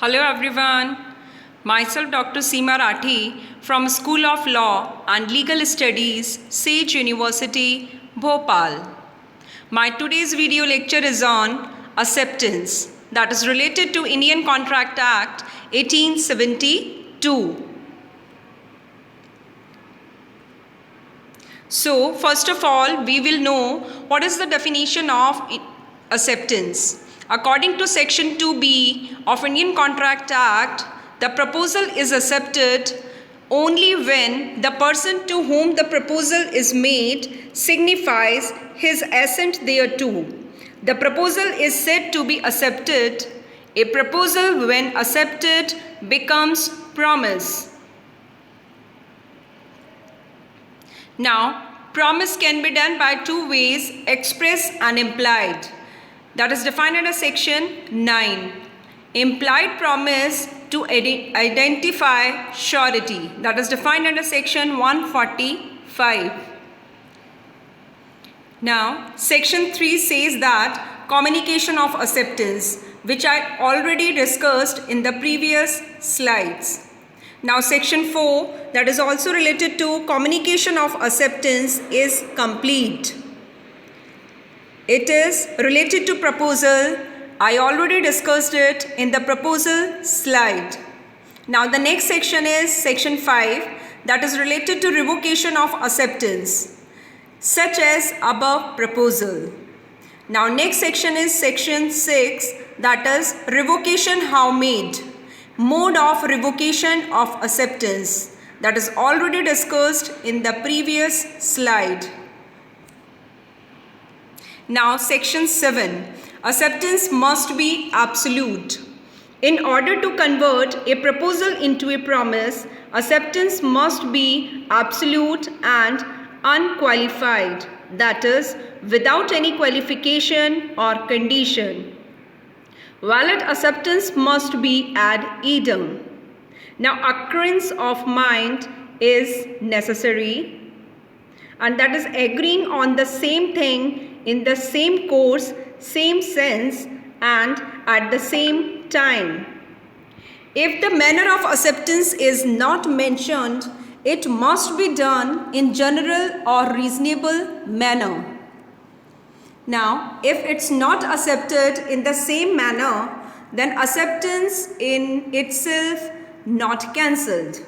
Hello everyone, myself Dr. Seema Rathi from School of Law and Legal Studies, Sage University, Bhopal. My today's video lecture is on acceptance, that is related to Indian Contract Act 1872. So first of all, we will know what is the definition of acceptance. According to Section 2B of Indian Contract Act, the proposal is accepted only when the person to whom the proposal is made signifies his assent thereto. The proposal is said to be accepted. A proposal, when accepted, becomes promise. Now, promise can be done by two ways, express and implied. That is defined under Section 9. Implied promise to identify surety. That is defined under Section 145. Now, Section 3 says that communication of acceptance, which I already discussed in the previous slides. Now, Section 4, that is also related to communication of acceptance, is complete. It is related to proposal. I already discussed it in the proposal slide. Now the next section is Section 5, that is related to revocation of acceptance, such as above proposal. Now next section is Section 6, that is revocation how made, mode of revocation of acceptance, that is already discussed in the previous slide. Now Section 7, acceptance must be absolute. In order to convert a proposal into a promise, acceptance must be absolute and unqualified, that is, without any qualification or condition. Valid acceptance must be ad idem. Now occurrence of mind is necessary, and that is agreeing on the same thing in the same course, same sense, and at the same time. If the manner of acceptance is not mentioned, it must be done in general or reasonable manner. Now, if it's not accepted in the same manner, then acceptance in itself not cancelled.